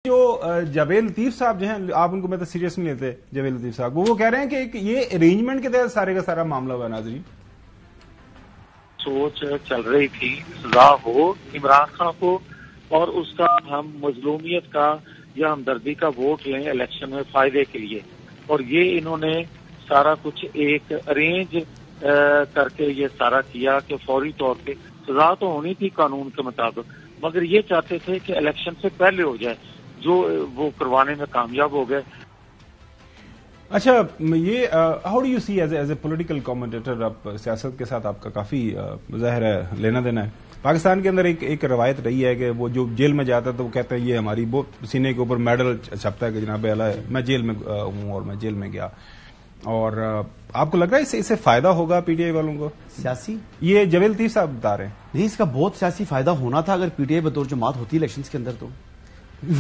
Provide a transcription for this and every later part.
جو جاوید لطیف صاحب جو ہیں آپ ان کو مطلب سیریس نہیں لیتے جاوید لطیف صاحب وہ کہہ رہے ہیں کہ یہ ارینجمنٹ کے تحت سارے کا سارا معاملہ ہوا. ناظرین سوچ چل رہی تھی سزا ہو عمران خان کو اور اس کا ہم مظلومیت کا یا ہمدردی کا ووٹ لیں الیکشن میں فائدے کے لیے، اور یہ انہوں نے سارا کچھ ایک ارینج کر کے یہ سارا کیا کہ فوری طور پہ سزا تو ہونی تھی قانون کے مطابق، مگر یہ چاہتے تھے کہ الیکشن سے پہلے ہو جائے، جو وہ کروانے میں کامیاب ہو گئے. اچھا یہ how do you see as a political commentator, آپ سیاست کے ساتھ آپ کا کافی ظاہر ہے لینا دینا ہے. پاکستان کے اندر ایک روایت رہی ہے کہ وہ جو جیل میں جاتا ہے تو وہ کہتے ہیں یہ ہماری سینے کے اوپر میڈل چھپتا ہے کہ جناب اعلیٰ میں جیل میں ہوں اور میں جیل میں گیا. اور آپ کو لگ رہا ہے اس سے فائدہ ہوگا پی ٹی آئی والوں کو سیاسی؟ یہ جاوید لطیف صاحب بتا رہے ہیں. نہیں، اس کا بہت سیاسی فائدہ ہونا تھا اگر پی ٹی آئی بطور جماعت ہوتی الیکشنز کے اندر. تو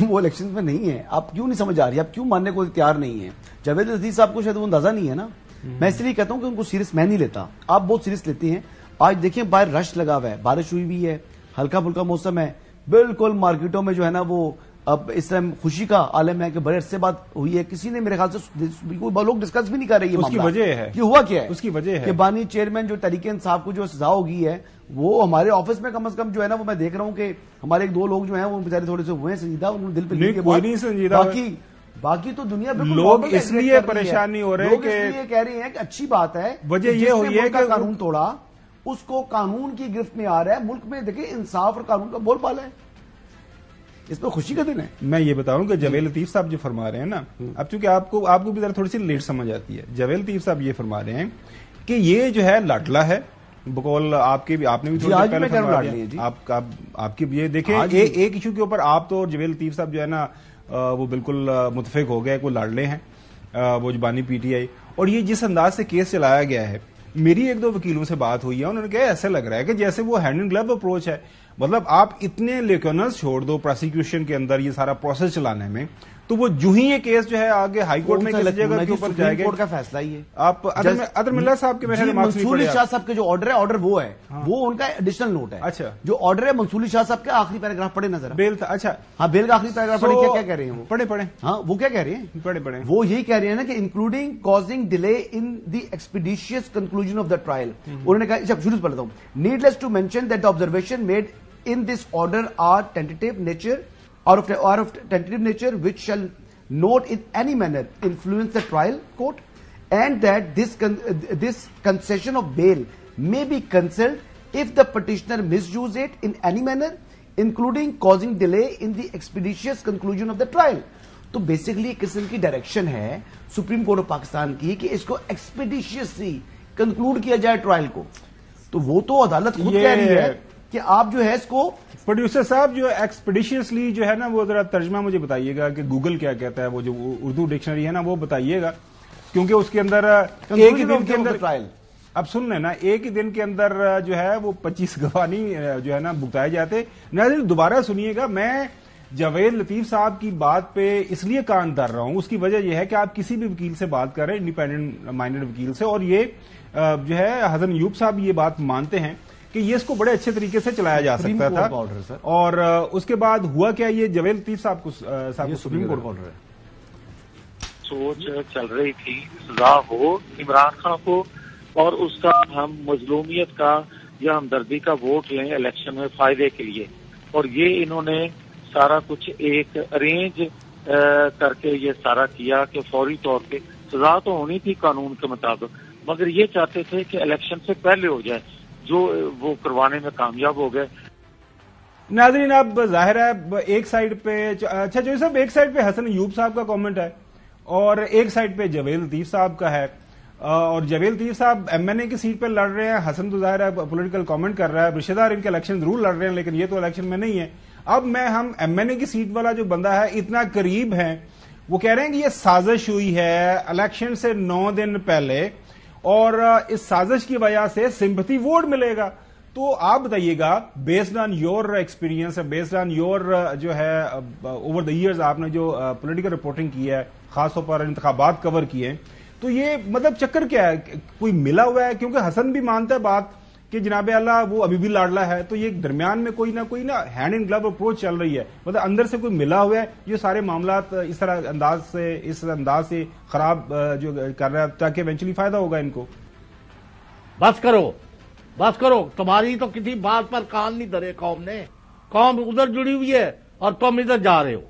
وہ الیکشنز میں نہیں ہے. آپ کیوں نہیں سمجھ آ رہی؟ آپ کیوں ماننے کو تیار نہیں ہے؟ جاوید لطیف صاحب کو شاید وہ اندازہ نہیں ہے نا. میں اس لیے کہتا ہوں کہ ان کو سیریس میں نہیں لیتا، آپ بہت سیریس لیتے ہیں. آج دیکھیں باہر رش لگا ہوا ہے، بارش ہوئی بھی ہے، ہلکا پھلکا موسم ہے، بالکل مارکیٹوں میں جو ہے نا وہ اب اس ٹائم خوشی کا عالم ہے کہ بڑے عرصے بعد ہوئی ہے. کسی نے میرے خیال سے بالکل لوگ ڈسکس بھی نہیں کر رہے. اس کی وجہ ہے کہ ہوا کیا ہے، اس کی وجہ ہے کہ بانی چیئرمین جو تحریک انصاف کو جو سزا ہوگی ہے وہ ہمارے آفس میں کم از کم جو ہے نا وہ میں دیکھ رہا ہوں کہ ہمارے ایک دو لوگ جو ہیں وہ بیچارے تھوڑے سے ہوئے ہیں سنجیدہ، انہوں نے دل پہ لے کے کوئی نہیں سنجیدہ. باقی تو دنیا بالکل لوگ اس لیے پریشان نہیں ہو رہے لوگ اس لیے کہہ رہے ہیں کہ اچھی بات ہے. وجہ یہ ہوئی ہے کہ قانون توڑا اس کو قانون کی گرفت میں آ رہا ہے. ملک میں دیکھیں انصاف اور قانون کا بول بالا ہے، اس پہ خوشی کا دن ہے. میں یہ بتا رہا ہوں کہ جاوید لطیف صاحب جو فرما رہے ہیں نا، اب چونکہ آپ کو بھی ذرا تھوڑی سی لیٹ سمجھ آتی ہے. جاوید لطیف صاحب یہ فرما رہے ہیں کہ یہ جو ہے لاڈلا ہے، بقول آپ نے بھی تھوڑا پہلے فرما دیا. آپ کی یہ دیکھیں ایک ایشو کے اوپر آپ تو جاوید لطیف صاحب جو ہے نا وہ بالکل متفق ہو گئے، کوئی لاڈلے ہیں وہ جبانی پی ٹی آئی. اور یہ جس انداز سے کیس چلایا گیا ہے، میری ایک دو وکیلوں سے بات ہوئی ہے، انہوں نے کہا ایسا لگ رہا ہے کہ جیسے وہ ہینڈ اینڈ گلو اپروچ ہے. مطلب آپ اتنے لیکنرز چھوڑ دو پروسیکیوشن کے اندر یہ سارا پروسیس چلانے میں، تو وہ جو ہی یہ کیس جو ہے آگے ہائی کورٹ میں کسی جگہ کے اوپر جائے گا. کورٹ کا فیصلہ ہی ہے. آپ ادر ملا صاحب کے منصوری شاہ صاحب کے جو آرڈر ہے، آرڈر وہ ہے، وہ ان کا ایڈیشنل نوٹ ہے. اچھا، جو آرڈر ہے منصوری شاہ صاحب کا آخری پیراگراف پڑھے نظر بیل تھا. اچھا ہاں، بیل کا آخری پیراگراف پڑھے. کیا کہہ رہے ہیں وہ؟ پڑھے ہاں وہ کیا کہہ رہے ہیں؟ پڑھے وہ یہی کہہ رہے ہیں نا کہ including causing delay in the expeditious conclusion of the trial. انہوں نے کہا، شروع سے پڑھتا ہوں. Needless to mention that the observation made in this order are tentative nature or of tentative nature which shall not in any manner influence the trial court, and that this concession of bail may be cancelled if the petitioner misuse it in any manner including causing delay in the expeditious conclusion of the trial. تو basically ایک قسم کی direction ہے supreme court of Pakistan کی کہ اس کو ایکسپیڈیشیسلی conclude کیا جائے ٹرائل کو. تو وہ تو عدالت خود کہہ رہی ہے کہ آپ جو ہے اس کو. پروڈیوسر صاحب جو ایکسپیڈیشیسلی جو ہے نا وہ ذرا ترجمہ مجھے بتائیے گا کہ گوگل کیا کہتا ہے، وہ جو اردو ڈکشنری ہے نا وہ بتائیے گا، کیونکہ اس کے اندر ایک ہی دن کے اندر ٹرائل. اب سن لینا، ایک ہی دن کے اندر جو ہے وہ 25 گواہی جو ہے نا بھگتائے جاتے. ناظرین دوبارہ سنیے گا، میں جاوید لطیف صاحب کی بات پہ اس لیے کان دھر رہا ہوں، اس کی وجہ یہ ہے کہ آپ کسی بھی وکیل سے بات کر رہے ہیں، انڈیپینڈنٹ مائنڈڈ وکیل سے، اور یہ جو ہے حسن ایوب صاحب یہ بات مانتے ہیں کہ یہ اس کو بڑے اچھے طریقے سے چلایا جا سکتا تھا. اور اس کے بعد ہوا کیا، یہ جاوید لطیف صاحب کو سپریم کورٹ کا آرڈر ہے. سوچ چل رہی تھی سزا ہو عمران خان کو اور اس کا ہم مظلومیت کا یا ہمدردی کا ووٹ لیں الیکشن میں فائدے کے لیے، اور یہ انہوں نے سارا کچھ ایک ارینج کر کے یہ سارا کیا کہ فوری طور پہ سزا تو ہونی تھی قانون کے مطابق، مگر یہ چاہتے تھے کہ الیکشن سے پہلے ہو جائے، جو وہ کروانے میں کامیاب ہو گئے. ناظرین اب ظاہر ہے ایک سائڈ پہ اچھا جو صاحب ایک سائڈ پہ حسن ایوب صاحب کا کامنٹ ہے اور ایک سائڈ پہ جاوید لطیف صاحب کا ہے، اور جاوید لطیف صاحب ایم این اے کی سیٹ پہ لڑ رہے ہیں، حسن تو ظاہر ہے پولیٹیکل کامنٹ کر رہا ہے، رشتہ دار ان کے الیکشن ضرور لڑ رہے ہیں لیکن یہ تو الیکشن میں نہیں ہے. اب ہم ایم این اے کی سیٹ والا جو بندہ ہے اتنا قریب ہے، وہ کہہ رہے ہیں کہ یہ سازش ہوئی ہے الیکشن سے 9 دن پہلے اور اس سازش کی وجہ سے سمپتھی ووٹ ملے گا. تو آپ بتائیے گا based on your experience, based on your جو ہے اوور دا ایئرز آپ نے جو پولیٹیکل رپورٹنگ کی ہے، خاص طور پر انتخابات کور کیے، تو یہ مطلب چکر کیا ہے؟ کوئی ملا ہوا ہے؟ کیونکہ حسن بھی مانتا ہے بات کہ جناب اعلیٰ وہ ابھی بھی لاڈلا ہے، تو یہ درمیان میں کوئی نہ ہینڈ ان گلو اپروچ چل رہی ہے، مطلب اندر سے کوئی ملا ہوا ہے یہ سارے معاملات اس انداز سے خراب جو کر رہا ہے تاکہ ایونچولی فائدہ ہوگا ان کو. بس کرو تمہاری تو کسی بات پر کان نہیں دھرے قوم نے. قوم ادھر جڑی ہوئی ہے اور تم ادھر جا رہے ہو.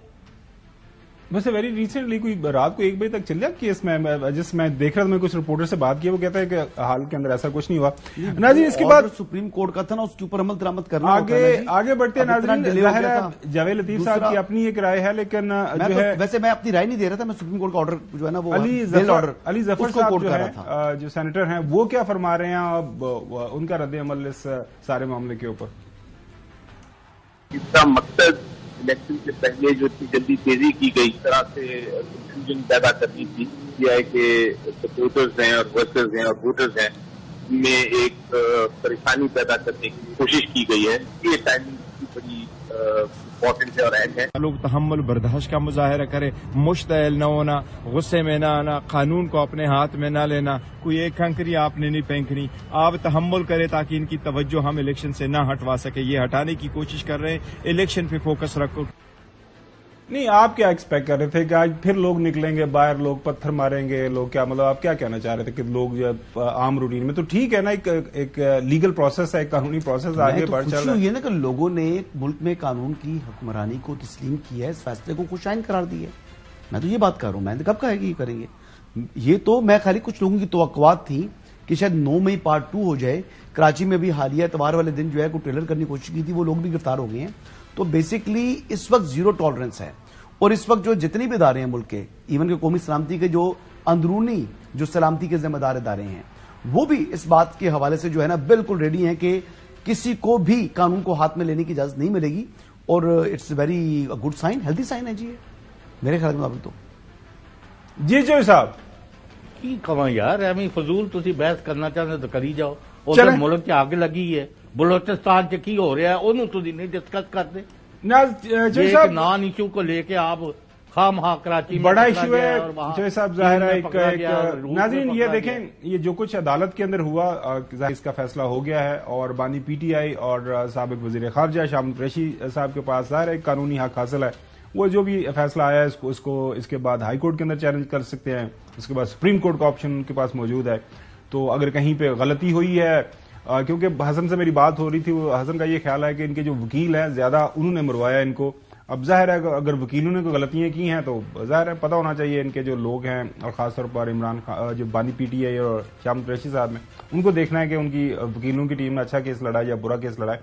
ویسے ویری ریسنٹلی کوئی رات کو 1 بجے تک چل گیا کیس میں جس میں دیکھ رہا تھا، میں کچھ رپورٹر سے بات کی، وہ کہتا ہے کہ حال کے اندر ایسا کچھ نہیں ہوا. ناظرین اس کے بعد سپریم کورٹ کا تھا نا، اس کے اوپر عمل درآمد کرنا آگے بڑھتے ہیں. ناظرین ظاہر ہے جاوید لطیف صاحب کی اپنی ایک رائے ہے، لیکن جو ہے ویسے میں اپنی رائے نہیں دے رہا تھا، میں سپریم کورٹ کا آرڈر جو ہے نا وہ علی ظفر صاحب جو ہے جو سینیٹر ہیں وہ کیا فرما رہے ہیں، اب ان کا رد عمل اس سارے معاملے کے اوپر. اس کا مقصد الیکشن سے پہلے جو اتنی جلدی تیزی کی گئی، اس طرح سے کنفیوژن پیدا کرنی تھی، یہ ہے کہ سپورٹرز ہیں اور ورکرز ہیں اور ووٹرز ہیں، ان میں ایک پریشانی پیدا کرنے کی کوشش کی گئی ہے. یہ ٹائمنگ کی بڑی امپورٹنٹ ہے اور اہم ہے. لوگ تحمل برداشت کا مظاہرہ کرے، مشتعل نہ ہونا، غصے میں نہ آنا، قانون کو اپنے ہاتھ میں نہ لینا. کوئی ایک کھنکری آپ نے نہیں پھینکنی، آپ تحمل کرے تاکہ ان کی توجہ ہم الیکشن سے نہ ہٹوا سکے. یہ ہٹانے کی کوشش کر رہے ہیں، الیکشن پہ فوکس رکھو. نہیں آپ کیا ایکسپیکٹ کر رہے تھے کہ آج پھر لوگ نکلیں گے باہر، لوگ پتھر ماریں گے، لوگ کیا مطلب آپ کیا کہنا چاہ رہے تھے کہ لوگ جو عام روٹین میں تو ٹھیک ہے نا، ایک لیگل پروسیس ہے، ایک قانونی پروسیس آگے بڑھ چل رہا ہے. یہ نا کہ لوگوں نے ملک میں قانون کی حکمرانی کو تسلیم کیا ہے، اس فیصلے کو خوشائن قرار دی ہے. میں تو یہ بات کر رہا ہوں، میں نے کب کہا ہے کہ یہ کریں گے. یہ تو میں خالی کچھ لوگوں کی توقعات تھی کہ شاید 9 مئی پارٹ 2 ہو جائے. کراچی میں بھی حالیہ اتوار والے دن جو ہے کوئی ٹریلر کرنے کی کوشش کی تھی، وہ لوگ بھی گرفتار ہو گئے ہیں. تو بیسکلی اس وقت زیرو ٹالرنس ہے. اور اس وقت جو جتنی بھی ادارے ہیں ملک کے، ایون کہ قومی سلامتی کے جو اندرونی جو سلامتی کے ذمہ دار ادارے ہیں، وہ بھی اس بات کے حوالے سے جو ہے نا بالکل ریڈی ہیں کہ کسی کو بھی قانون کو ہاتھ میں لینے کی اجازت نہیں ملے گی. اور it's very good sign, healthy sign ہے جی میرے خیال کے مطابق. تو جی جو صاحب کی کہاں یار ایویں فضول تسی بحث کرنا چاہتے تو کری جاؤ. ادھر ملک کی آگ لگی ہے، بلوچستان چ کی ہو رہا ہے انہوں تسی نہیں ڈسکس کرتے. صاحب نان ایشو کو لے کے آپ خام ہاں کراچی میں بڑا ایشو ہے جوئی صاحب. ظاہر ہے ناظرین یہ دیکھیں یہ جو کچھ عدالت کے اندر ہوا، اس کا فیصلہ ہو گیا ہے اور بانی پی ٹی آئی اور سابق وزیر خارجہ شاہ محمود قریشی صاحب کے پاس ظاہر ہے قانونی حق حاصل ہے. وہ جو بھی فیصلہ آیا ہے اس کے بعد ہائی کورٹ کے اندر چیلنج کر سکتے ہیں، اس کے بعد سپریم کورٹ کا آپشن ان کے پاس موجود ہے. تو اگر کہیں پہ غلطی ہوئی ہے، کیونکہ حسن سے میری بات ہو رہی تھی، حسن کا یہ خیال ہے کہ ان کے جو وکیل ہیں زیادہ انہوں نے مروایا ان کو. اب ظاہر ہے اگر وکیلوں نے کوئی غلطیاں کی ہیں تو ظاہر ہے پتہ ہونا چاہیے ان کے جو لوگ ہیں، اور خاص طور پر عمران خان جو بانی پی ٹی آئی اور شاہ محمود قریشی صاحب ہیں، ان کو دیکھنا ہے کہ ان کی وکیلوں کی ٹیم نے اچھا کیس لڑا یا برا کیس لڑا ہے.